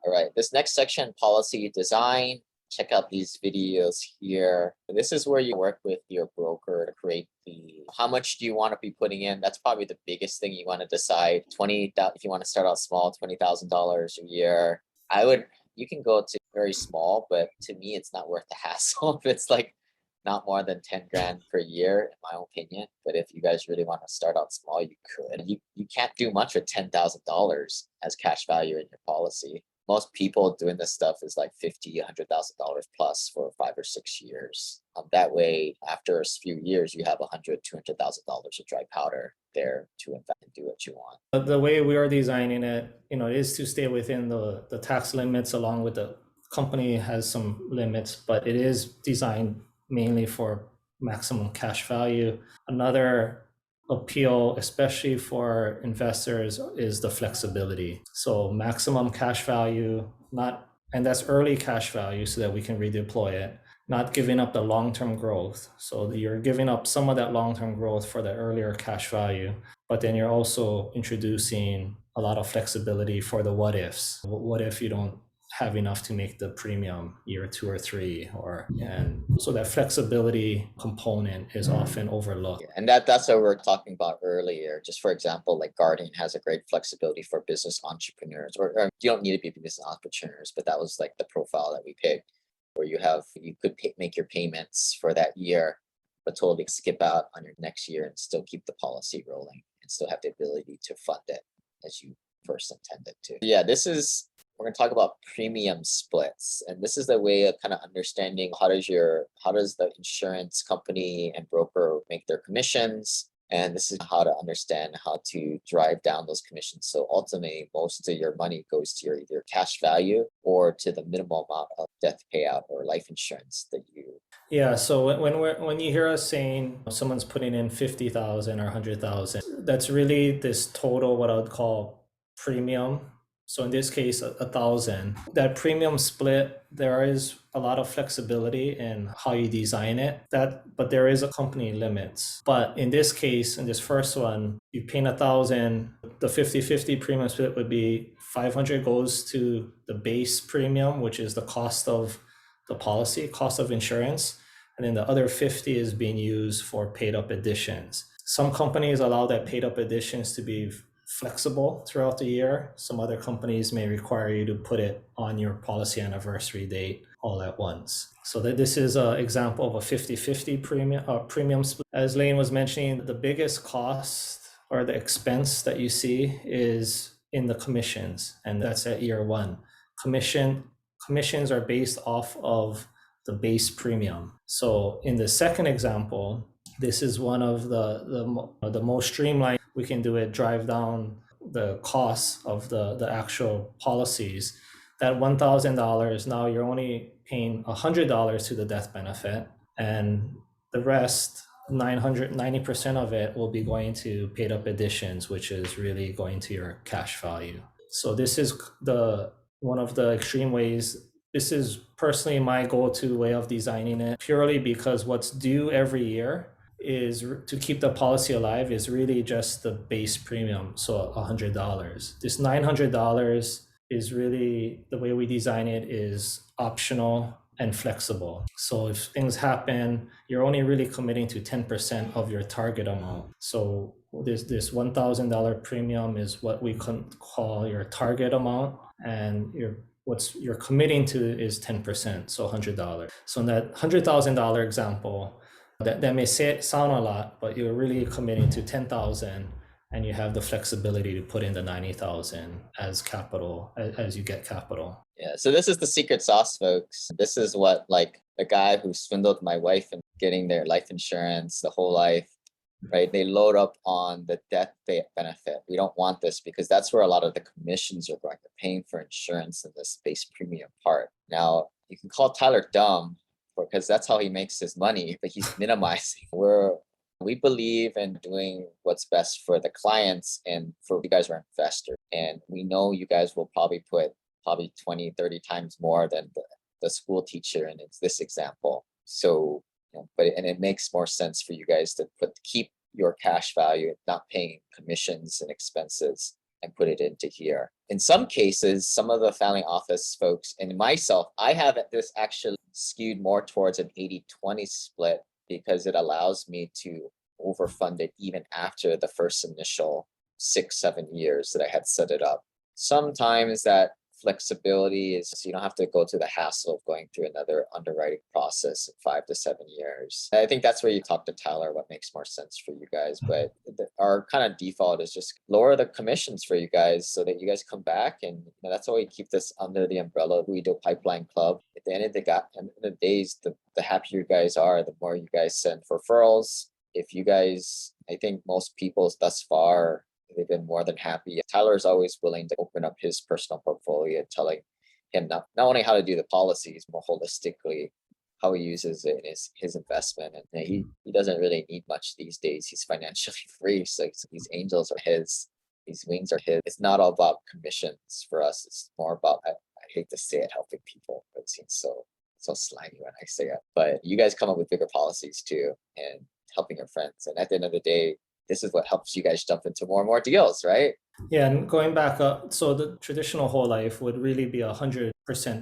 All right, this next section, policy design. Check out these videos here. This is where you work with your broker to create how much do you want to be putting in? That's probably the biggest thing you want to decide. If you want to start out small, $20,000 a year. You can go to very small, but to me, it's not worth the hassle. If it's like not more than 10 grand per year, in my opinion. But if you guys really want to start out small, you could. You can't do much with $10,000 as cash value in your policy. Most people doing this stuff is like $50,000, $100,000 plus for 5 or 6 years. That way, after a few years, you have $100,000, $200,000 of dry powder there to invest and do what you want. The way we are designing it, is to stay within the tax limits, along with the company has some limits, but it is designed mainly for maximum cash value. Another appeal, especially for investors, is the flexibility. So maximum cash value, and that's early cash value so that we can redeploy it, not giving up the long-term growth. So you're giving up some of that long-term growth for the earlier cash value, but then you're also introducing a lot of flexibility for the what ifs. What if you don't have enough to make the premium year 2 or 3, and so that flexibility component is often overlooked. Yeah, and that's what we were talking about earlier. Just for example, like Guardian has a great flexibility for business entrepreneurs, or you don't need to be business entrepreneurs, but that was like the profile that we picked, where you could make your payments for that year, but totally skip out on your next year and still keep the policy rolling and still have the ability to fund it as you first intended to. Yeah, we're going to talk about premium splits. And this is the way of kind of understanding how does the insurance company and broker make their commissions. And this is how to understand how to drive down those commissions. So ultimately, most of your money goes to your either cash value or to the minimal amount of death payout or life insurance that you. Yeah. So when you hear us saying someone's putting in 50,000 or 100,000, that's really this total, what I would call premium. So in this case, 1,000. That premium split, there is a lot of flexibility in how you design it. But there is a company limits. But in this case, in this first one, you pay 1,000. The 50-50 premium split would be 500 goes to the base premium, which is the cost of the policy, cost of insurance, and then the other 50 is being used for paid up additions. Some companies allow that paid up additions to be flexible throughout the year. Some other companies may require you to put it on your policy anniversary date all at once. So that this is an example of a 50-50 premium split. As Lane was mentioning, the biggest cost or the expense that you see is in the commissions, and that's at year 1. Commissions are based off of the base premium. So in the second example, this is one of the most streamlined. We can do it, drive down the costs of the actual policies. That $1,000, now you're only paying $100 to the death benefit, and the rest, 90% of it will be going to paid up additions, which is really going to your cash value. So this is one of the extreme ways. This is personally my go-to way of designing it, purely because what's due every year is to keep the policy alive is really just the base premium, so $100. This $900 is really, the way we design it is optional and flexible. So if things happen, you're only really committing to 10% of your target amount. So this $1,000 premium is what we call your target amount, and you're committing to is 10%, so $100. So in that $100,000 example, that may sound a lot, but you're really committing to 10,000, and you have the flexibility to put in the 90,000 as capital as you get capital. Yeah, so this is the secret sauce, folks. This is what, like, the guy who swindled my wife and getting their life insurance the whole life, right? They load up on the death benefit. We don't want this because that's where a lot of the commissions are going. They're paying for insurance in this base premium part. Now, you can call Tyler dumb, because that's how he makes his money, but he's minimizing. We believe in doing what's best for the clients and for you guys are investors. And we know you guys will probably put 20, 30 times more than the school teacher in this example. So, and it makes more sense for you guys to keep your cash value, not paying commissions and expenses and put it into here. In some cases, some of the family office folks and myself, I have this actually skewed more towards an 80-20 split because it allows me to overfund it even after the first initial 6-7 years that I had set it up. Sometimes that flexibility is you don't have to go through the hassle of going through another underwriting process in 5 to 7 years. I think that's where you talk to Tyler what makes more sense for you guys. But our kind of default is just lower the commissions for you guys so that you guys come back, and that's why we keep this under the umbrella of We Do Pipeline Club. At the end of the days, the happier you guys are, the more you guys send referrals. If you guys, I think most people thus far, they've been more than happy. Tyler is always willing to open up his personal portfolio, telling him not only how to do the policies, more holistically, how he uses it in his investment. And he doesn't really need much these days. He's financially free. So these angels are his, these wings are his. It's not all about commissions for us. It's more about, I hate to say it, helping people. It seems so slimy when I say it. But you guys come up with bigger policies too, and helping your friends. And at the end of the day, this is what helps you guys jump into more and more deals, right? Yeah, and going back up, so the traditional whole life would really be 100%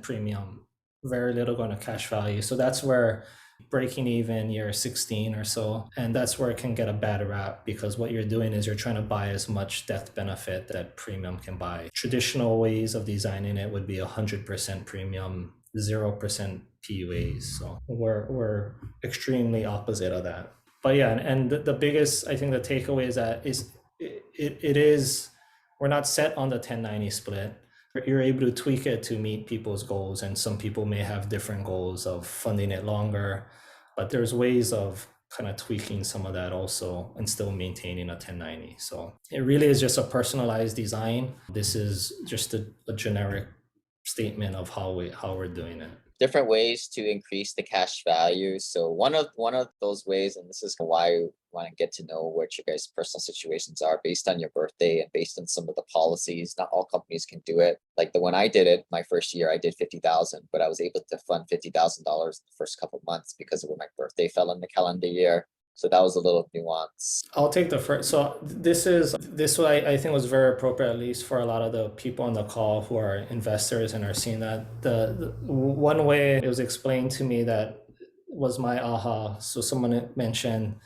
premium, very little going to cash value. So that's where breaking even year 16 or so, and that's where it can get a bad rap, because what you're doing is you're trying to buy as much death benefit that premium can buy. Traditional ways of designing it would be 100% premium, 0% PUAs. So we're extremely opposite of that. But yeah, and the biggest, I think the takeaway is that it is, we're not set on the 1090 split. You're able to tweak it to meet people's goals, and some people may have different goals of funding it longer, but there's ways of kind of tweaking some of that also and still maintaining a 1090. So it really is just a personalized design. This is just a generic statement of how we're doing it. Different ways to increase the cash value. So one of those ways, and this is why I want to get to know what your guys' personal situations are based on your birthday and based on some of the policies. Not all companies can do it. Like the one I did it, my first year, I did 50,000, but I was able to fund $50,000 the first couple of months because of when my birthday fell in the calendar year. So that was a little nuance. I'll take the first. So this what I think was very appropriate, at least for a lot of the people on the call who are investors and are seeing that. The one way it was explained to me that was my aha. So someone mentioned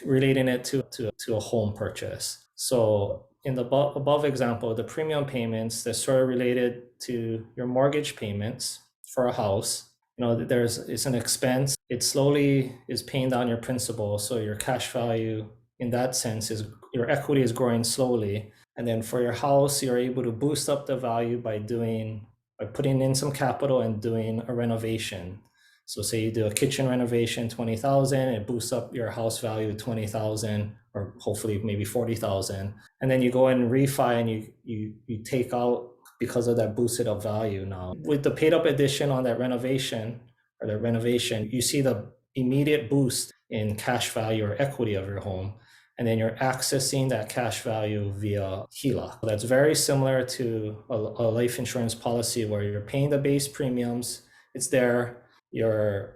relating it to a home purchase. So in the above example, the premium payments, they're sort of related to your mortgage payments for a house. It's an expense. It slowly is paying down your principal. So your cash value in that sense is your equity is growing slowly. And then for your house, you're able to boost up the value by putting in some capital and doing a renovation. So say you do a kitchen renovation, 20,000, it boosts up your house value 20,000, or hopefully maybe 40,000. And then you go and refi and you take out, because of that boosted up value. Now with the paid up edition on that renovation, you see the immediate boost in cash value or equity of your home, and then you're accessing that cash value via HELOC. That's very similar to a life insurance policy where you're paying the base premiums. It's there, you're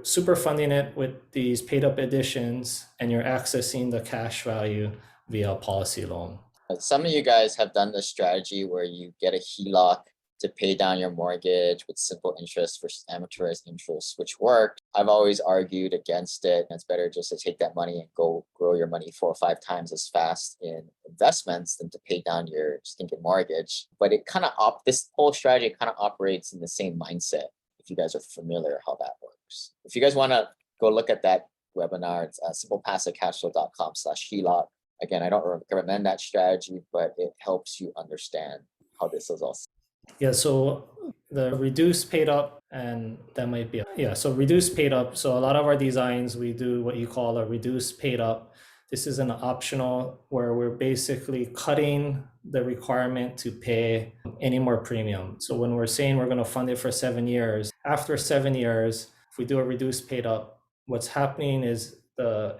super funding it with these paid up editions, and you're accessing the cash value via a policy loan. Some of you guys have done this strategy where you get a HELOC to pay down your mortgage with simple interest versus amortized interest, which worked. I've always argued against it. It's better just to take that money and go grow your money 4 or 5 times as fast in investments than to pay down your stinking mortgage. But this whole strategy kind of operates in the same mindset. If you guys are familiar how that works. If you guys want to go look at that webinar, it's SimplePassiveCashflow.com/HELOC. Again, I don't recommend that strategy, but it helps you understand how this is all. Yeah, so the reduced paid up, and that might be, so reduced paid up. So a lot of our designs, we do what you call a reduced paid up. This is an optional where we're basically cutting the requirement to pay any more premium. So when we're saying we're going to fund it for 7 years, after 7 years, if we do a reduced paid up, what's happening is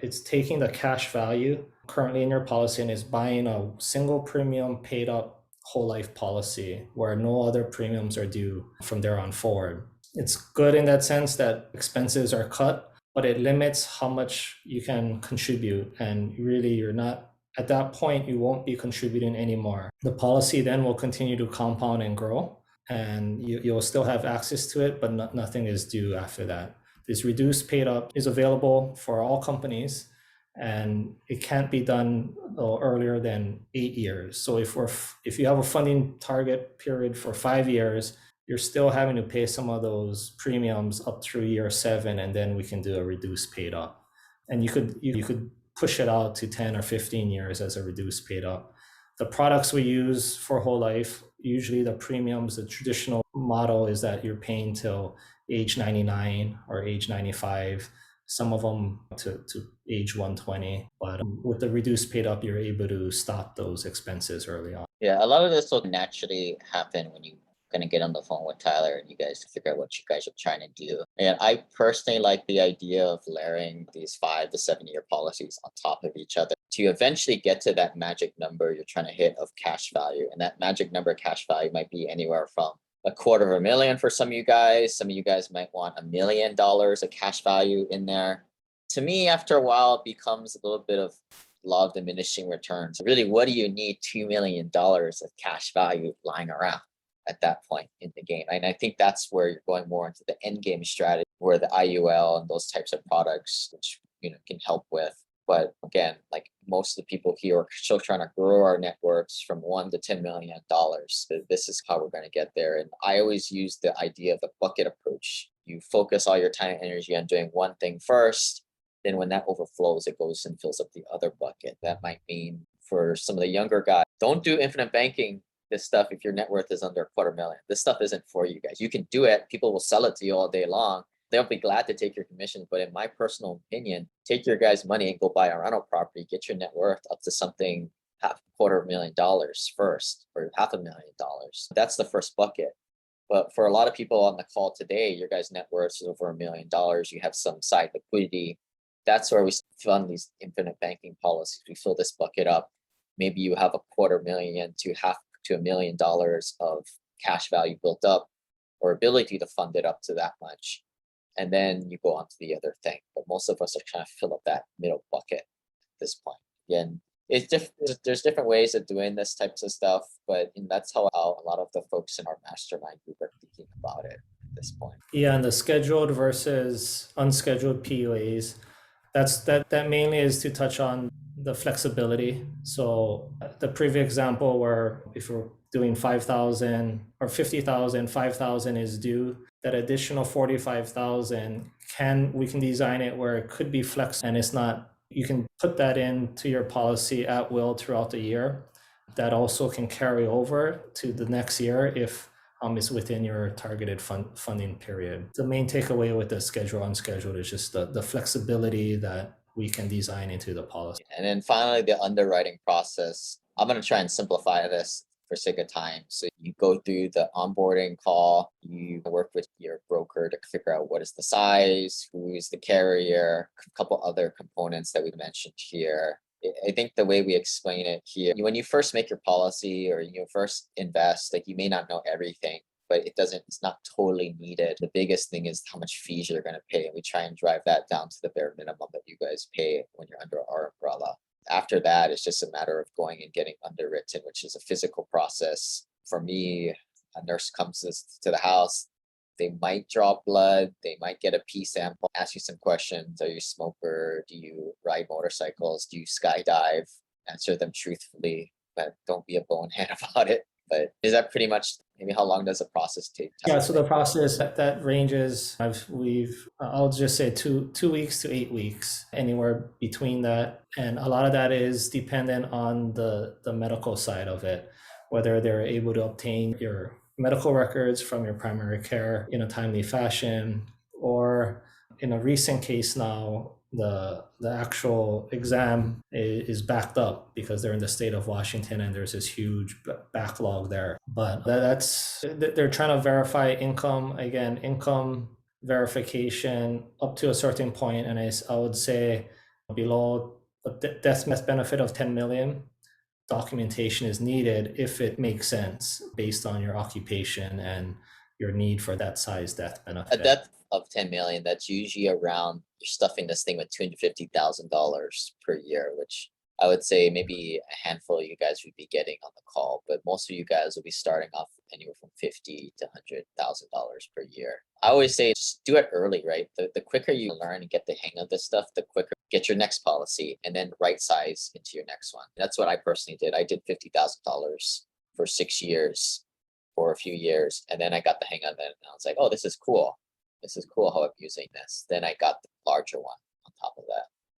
it's taking the cash value currently in your policy and is buying a single premium paid up whole life policy where no other premiums are due from there on forward. It's good in that sense that expenses are cut, but it limits how much you can contribute. And really, you're not At that point, you won't be contributing anymore. The policy then will continue to compound and grow, and you'll still have access to it, but nothing is due after that. This reduced paid up is available for all companies, and it can't be done earlier than 8 years. So if you have a funding target period for 5 years, you're still having to pay some of those premiums up through year 7, and then we can do a reduced paid up. And you could push it out to 10 or 15 years as a reduced paid up. The products we use for whole life, usually the premiums, the traditional model is that you're paying till age 99 or age 95, some of them to age 120. But with the reduced paid up, you're able to stop those expenses early on. Yeah, a lot of this will naturally happen when you going to get on the phone with Tyler and you guys figure out what you guys are trying to do. And I personally like the idea of layering these 5 to 7 year policies on top of each other to eventually get to that magic number you're trying to hit of cash value. And that magic number of cash value might be anywhere from $250,000 for some of you guys. Some of you guys might want $1 million of cash value in there. To me, after a while, it becomes a little bit of law of diminishing returns. Really, what do you need $2 million of cash value lying around at that point in the game? And I think that's where you're going more into the end game strategy, where the IUL and those types of products, which can help with. But again, like most of the people here are still trying to grow our networks from $1 to $10 million. This is how we're going to get there. And I always use the idea of the bucket approach. You focus all your time and energy on doing one thing first. Then when that overflows, it goes and fills up the other bucket. That might mean for some of the younger guys, don't do infinite banking this stuff if your net worth is under $250,000. This stuff isn't for you guys. You can do it. People will sell it to you all day long. They'll be glad to take your commission. But in my personal opinion, take your guys' money and go buy a rental property, get your net worth up to something $250,000 first, or $500,000. That's the first bucket. But for a lot of people on the call today, your guys' net worth is over $1 million. You have some side liquidity. That's where we fund these infinite banking policies. We fill this bucket up. Maybe you have $250,000 to $1 million of cash value built up, or ability to fund it up to that much. And then you go on to the other thing. But most of us are trying to fill up that middle bucket at this point. Again, there's different ways of doing this types of stuff, but that's how a lot of the folks in our mastermind group are thinking about it at this point. Yeah, and the scheduled versus unscheduled PUAs, that mainly is to touch on the flexibility. So the previous example where if we're doing 5,000 or 50,000, 5,000 is due, that additional 45,000 we can design it where it could be flexible, and it's not, you can put that into your policy at will throughout the year. That also can carry over to the next year if it's within your targeted funding period. The main takeaway with the schedule unscheduled is just the flexibility that we can design into the policy. And then finally, the underwriting process. I'm going to try and simplify this for sake of time. So you go through the onboarding call, you work with your broker to figure out what is the size, who is the carrier, a couple other components that we mentioned here. I think the way we explain it here, when you first make your policy or you first invest, like you may not know everything, but it's not totally needed. The biggest thing is how much fees you're going to pay. And we try and drive that down to the bare minimum that you guys pay when you're under our umbrella. After that, it's just a matter of going and getting underwritten, which is a physical process. For me, a nurse comes to the house. They might draw blood. They might get a pee sample, ask you some questions. Are you a smoker? Do you ride motorcycles? Do you skydive? Answer them truthfully, but don't be a bonehead about it. But is that pretty much maybe how long does the process take? Yeah, so the process that ranges, I'll just say 2 weeks to 8 weeks, anywhere between that. And a lot of that is dependent on the medical side of it, whether they're able to obtain your medical records from your primary care in a timely fashion, or in a recent case now, the actual exam is backed up because they're in the state of Washington and there's this huge backlog there. But they're trying to verify income, again, income verification up to a certain point, and I would say below a death benefit of 10 million, documentation is needed if it makes sense based on your occupation and your need for that size death benefit. A death of 10 million, that's usually around, you're stuffing this thing with $250,000 per year, which I would say maybe a handful of you guys would be getting on the call, but most of you guys will be starting off anywhere from $50,000 to $100,000 per year. I always say just do it early, right? The quicker you learn and get the hang of this stuff, the quicker get your next policy and then right size into your next one. That's what I personally did. I did $50,000 for 6 years, for a few years, and then I got the hang of it. And I was like, oh, this is cool. This is cool how I'm using this. Then I got the larger one on top of that.